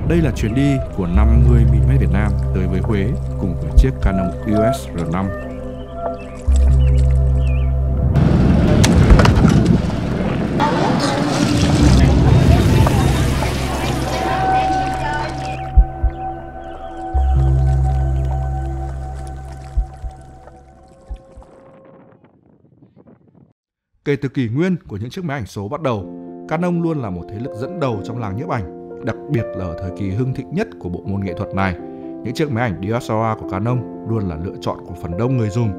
Đây là chuyến đi của 50 mm Việt Nam tới với Huế cùng với chiếc Canon EOS R5. Kể từ kỷ nguyên của những chiếc máy ảnh số bắt đầu, Canon luôn là một thế lực dẫn đầu trong làng nhiếp ảnh, đặc biệt là ở thời kỳ hưng thịnh nhất của bộ môn nghệ thuật này. Những chiếc máy ảnh DSLR của Canon luôn là lựa chọn của phần đông người dùng,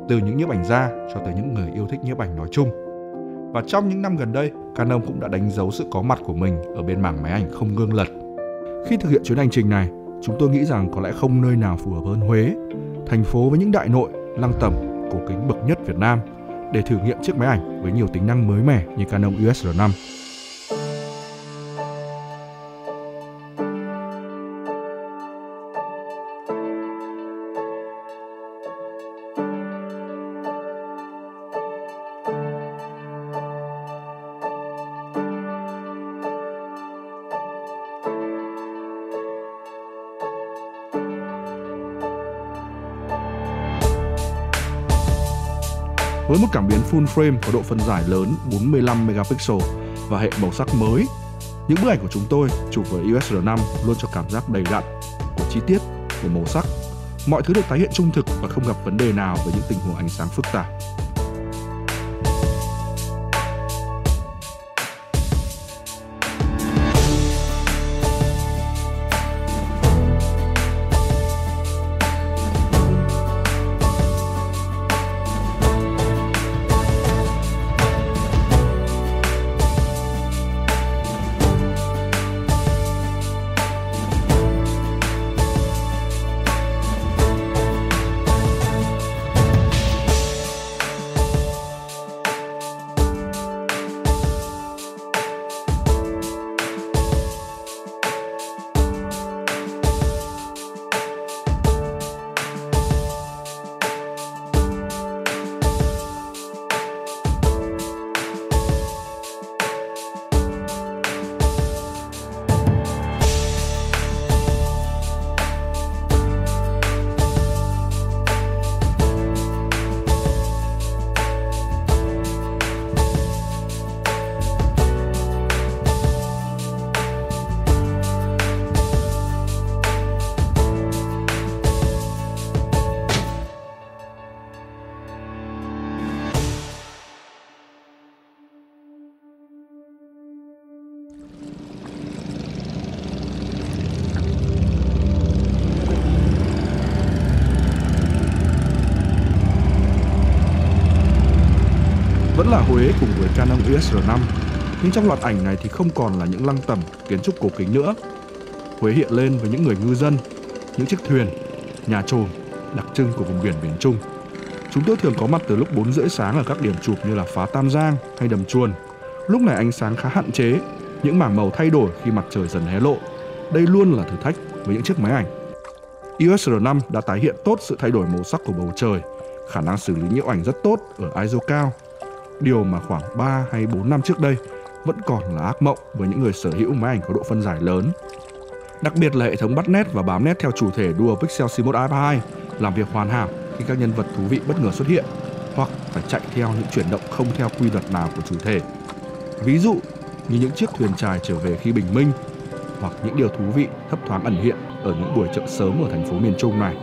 từ những nhiếp ảnh gia cho tới những người yêu thích nhiếp ảnh nói chung. Và trong những năm gần đây, Canon cũng đã đánh dấu sự có mặt của mình ở bên mảng máy ảnh không gương lật. Khi thực hiện chuyến hành trình này, chúng tôi nghĩ rằng có lẽ không nơi nào phù hợp hơn Huế, thành phố với những đại nội, lăng tẩm, cổ kính bậc nhất Việt Nam, để thử nghiệm chiếc máy ảnh với nhiều tính năng mới mẻ như Canon EOS R5. Với một cảm biến full frame có độ phân giải lớn 45 megapixel và hệ màu sắc mới, những bức ảnh của chúng tôi chụp với EOS R5 luôn cho cảm giác đầy đặn của chi tiết, của màu sắc. Mọi thứ được tái hiện trung thực và không gặp vấn đề nào với những tình huống ánh sáng phức tạp. Vẫn là Huế cùng với Canon EOS R5, nhưng trong loạt ảnh này thì không còn là những lăng tẩm kiến trúc cổ kính nữa. Huế hiện lên với những người ngư dân, những chiếc thuyền, nhà chòm đặc trưng của vùng biển miền Trung. Chúng tôi thường có mặt từ lúc 4 rưỡi sáng ở các điểm chụp như là phá Tam Giang hay Đầm Chuồn. Lúc này ánh sáng khá hạn chế, những mảng màu thay đổi khi mặt trời dần hé lộ. Đây luôn là thử thách với những chiếc máy ảnh. EOS R5 đã tái hiện tốt sự thay đổi màu sắc của bầu trời, khả năng xử lý nhiễu ảnh rất tốt ở ISO cao. Điều mà khoảng 3 hay 4 năm trước đây vẫn còn là ác mộng với những người sở hữu máy ảnh có độ phân giải lớn. Đặc biệt là hệ thống bắt nét và bám nét theo chủ thể Dual Pixel C1 F2 làm việc hoàn hảo khi các nhân vật thú vị bất ngờ xuất hiện hoặc phải chạy theo những chuyển động không theo quy luật nào của chủ thể. Ví dụ như những chiếc thuyền chài trở về khi bình minh, hoặc những điều thú vị thấp thoáng ẩn hiện ở những buổi chợ sớm ở thành phố miền Trung này.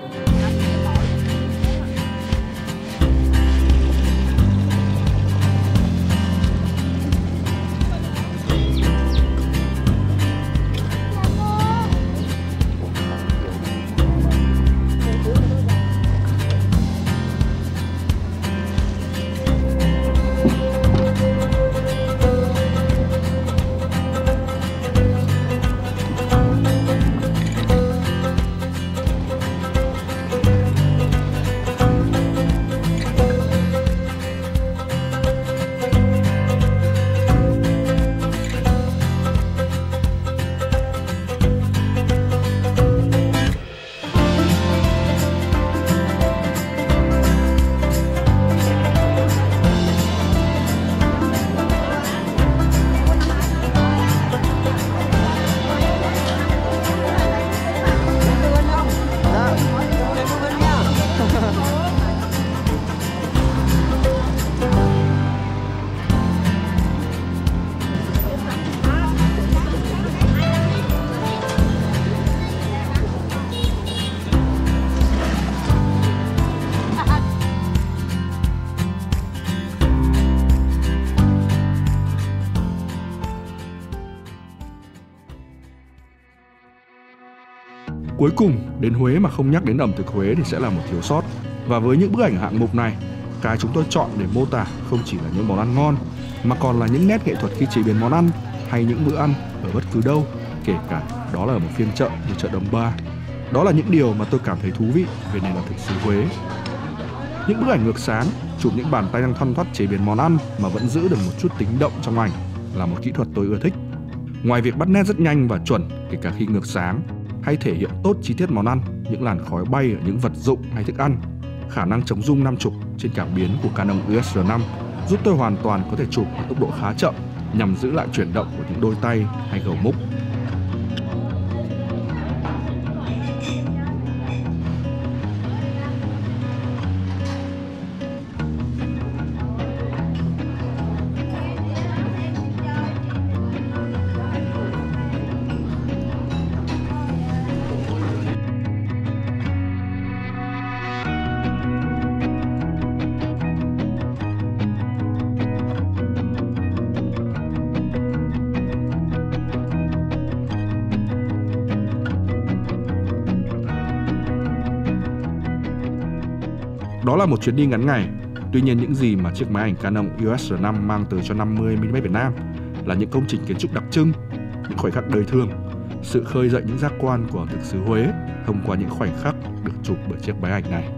Cuối cùng, đến Huế mà không nhắc đến ẩm thực Huế thì sẽ là một thiếu sót. Và với những bức ảnh hạng mục này, cái chúng tôi chọn để mô tả không chỉ là những món ăn ngon, mà còn là những nét nghệ thuật khi chế biến món ăn hay những bữa ăn ở bất cứ đâu, kể cả đó là ở một phiên chợ như chợ Đồng Ba. Đó là những điều mà tôi cảm thấy thú vị về nền ẩm thực xứ Huế. Những bức ảnh ngược sáng, chụp những bàn tay đang thoăn thoắt chế biến món ăn mà vẫn giữ được một chút tính động trong ảnh là một kỹ thuật tôi ưa thích. Ngoài việc bắt nét rất nhanh và chuẩn kể cả khi ngược sáng, hay thể hiện tốt chi tiết món ăn, những làn khói bay ở những vật dụng hay thức ăn, khả năng chống rung 50 trên cảm biến của Canon EOS R5 giúp tôi hoàn toàn có thể chụp ở tốc độ khá chậm nhằm giữ lại chuyển động của những đôi tay hay gấu múc. Đó là một chuyến đi ngắn ngày. Tuy nhiên những gì mà chiếc máy ảnh Canon EOS R5 mang tới cho 50mm Việt Nam là những công trình kiến trúc đặc trưng, những khoảnh khắc đời thường, sự khơi dậy những giác quan của ẩm thực xứ Huế thông qua những khoảnh khắc được chụp bởi chiếc máy ảnh này.